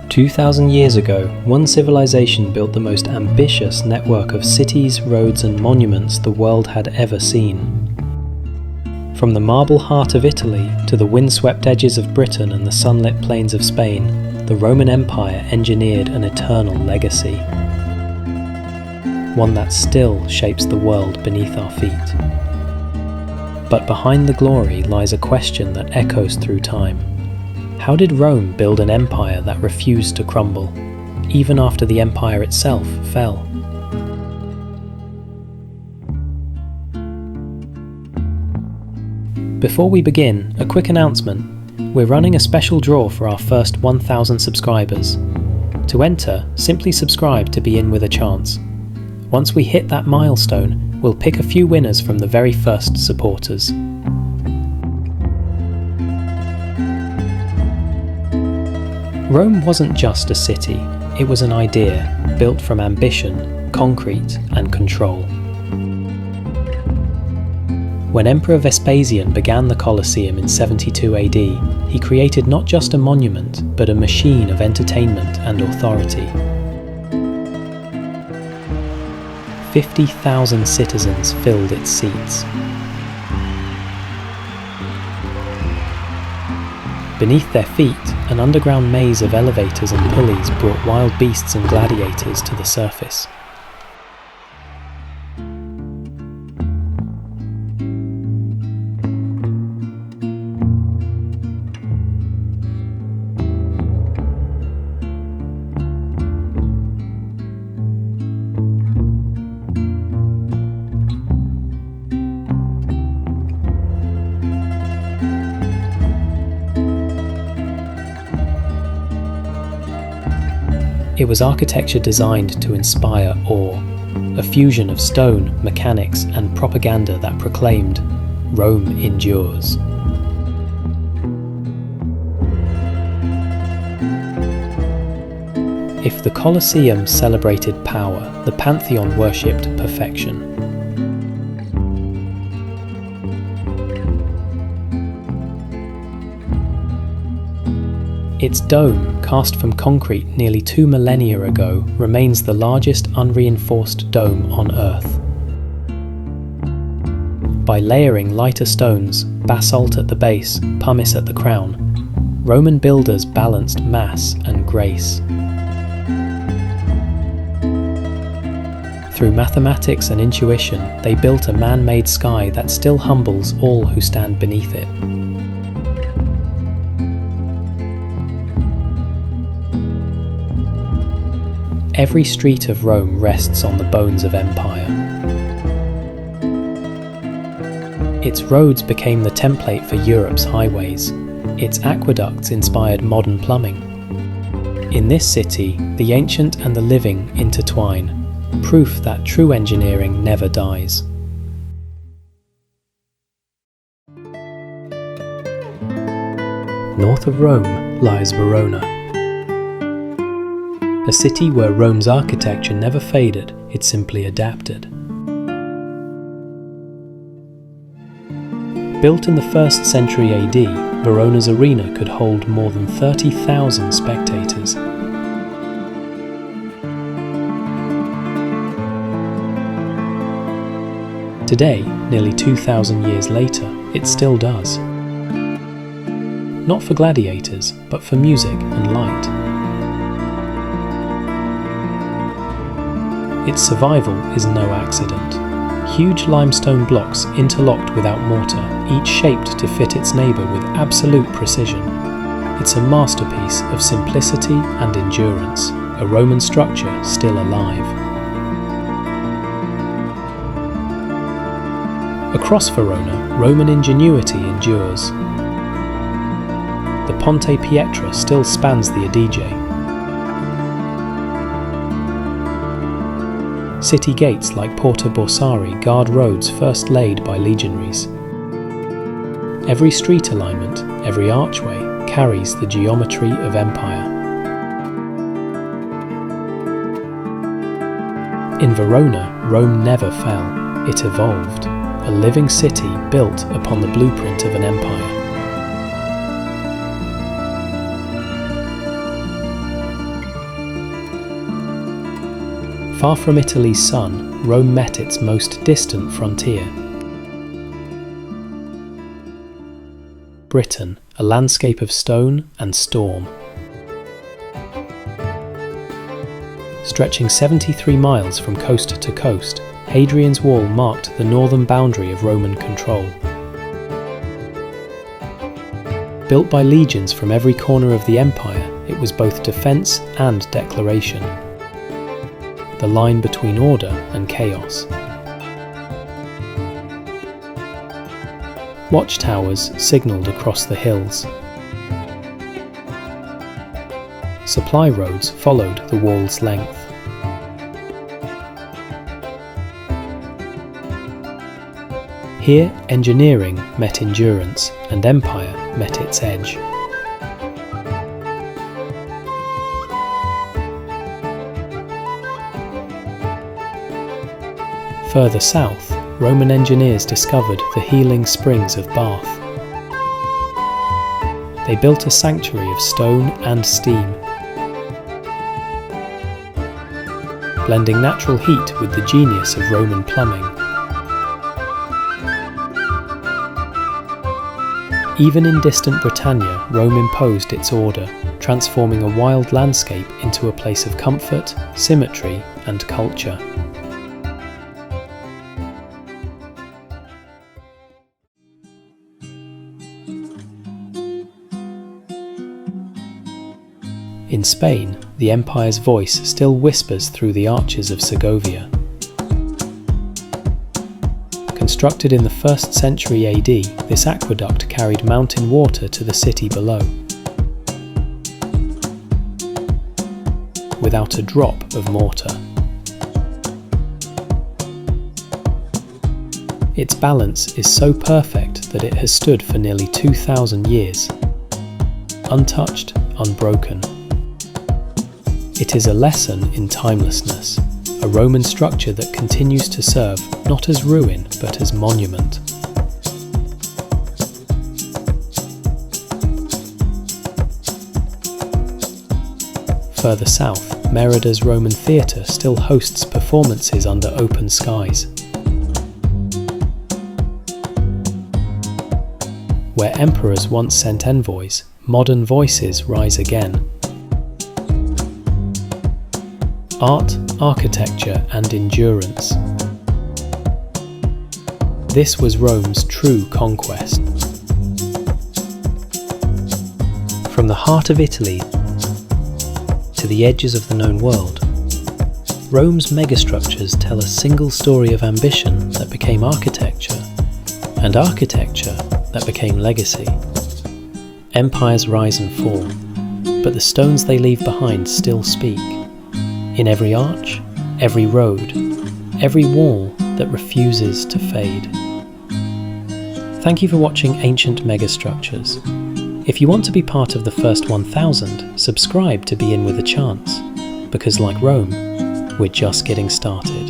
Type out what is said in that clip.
2,000 years ago, one civilization built the most ambitious network of cities, roads and monuments the world had ever seen. From the marble heart of Italy to the windswept edges of Britain and the sunlit plains of Spain, the Roman Empire engineered an eternal legacy. One that still shapes the world beneath our feet. But behind the glory lies a question that echoes through time. How did Rome build an empire that refused to crumble, even after the empire itself fell? Before we begin, a quick announcement. We're running a special draw for our first 1,000 subscribers. To enter, simply subscribe to be in with a chance. Once we hit that milestone, we'll pick a few winners from the very first supporters. Rome wasn't just a city, it was an idea built from ambition, concrete and control. When Emperor Vespasian began the Colosseum in 72 AD, he created not just a monument, but a machine of entertainment and authority. 50,000 citizens filled its seats. Beneath their feet, an underground maze of elevators and pulleys brought wild beasts and gladiators to the surface. It was architecture designed to inspire awe, a fusion of stone, mechanics, and propaganda that proclaimed, "Rome endures." If the Colosseum celebrated power, the Pantheon worshipped perfection. Its dome, cast from concrete nearly 2 millennia ago, remains the largest unreinforced dome on Earth. By layering lighter stones, basalt at the base, pumice at the crown, Roman builders balanced mass and grace. Through mathematics and intuition, they built a man-made sky that still humbles all who stand beneath it. Every street of Rome rests on the bones of empire. Its roads became the template for Europe's highways. Its aqueducts inspired modern plumbing. In this city, the ancient and the living intertwine, proof that true engineering never dies. North of Rome lies Verona. A city where Rome's architecture never faded, it simply adapted. Built in the 1st century AD, Verona's arena could hold more than 30,000 spectators. Today, nearly 2,000 years later, it still does. Not for gladiators, but for music and light. Its survival is no accident. Huge limestone blocks interlocked without mortar, each shaped to fit its neighbour with absolute precision. It's a masterpiece of simplicity and endurance, a Roman structure still alive. Across Verona, Roman ingenuity endures. The Ponte Pietra still spans the Adige. City gates like Porta Borsari guard roads first laid by legionaries. Every street alignment, every archway, carries the geometry of empire. In Verona, Rome never fell, it evolved, a living city built upon the blueprint of an empire. Far from Italy's sun, Rome met its most distant frontier. Britain, a landscape of stone and storm. Stretching 73 miles from coast to coast, Hadrian's Wall marked the northern boundary of Roman control. Built by legions from every corner of the empire, it was both defence and declaration. The line between order and chaos. Watchtowers signalled across the hills. Supply roads followed the wall's length. Here, engineering met endurance, and empire met its edge. Further south, Roman engineers discovered the healing springs of Bath. They built a sanctuary of stone and steam, blending natural heat with the genius of Roman plumbing. Even in distant Britannia, Rome imposed its order, transforming a wild landscape into a place of comfort, symmetry, and culture. In Spain, the empire's voice still whispers through the arches of Segovia. Constructed in the 1st century AD, this aqueduct carried mountain water to the city below, without a drop of mortar. Its balance is so perfect that it has stood for nearly 2,000 years, untouched, unbroken. It is a lesson in timelessness, a Roman structure that continues to serve not as ruin but as monument. Further south, Merida's Roman theatre still hosts performances under open skies. Where emperors once sent envoys, modern voices rise again. Art, architecture, and endurance. This was Rome's true conquest. From the heart of Italy to the edges of the known world, Rome's megastructures tell a single story of ambition that became architecture, and architecture that became legacy. Empires rise and fall, but the stones they leave behind still speak. In every arch, every road, every wall that refuses to fade. Thank you for watching Ancient Megastructures. If you want to be part of the first 1,000, subscribe to be in with a chance, because like Rome, we're just getting started.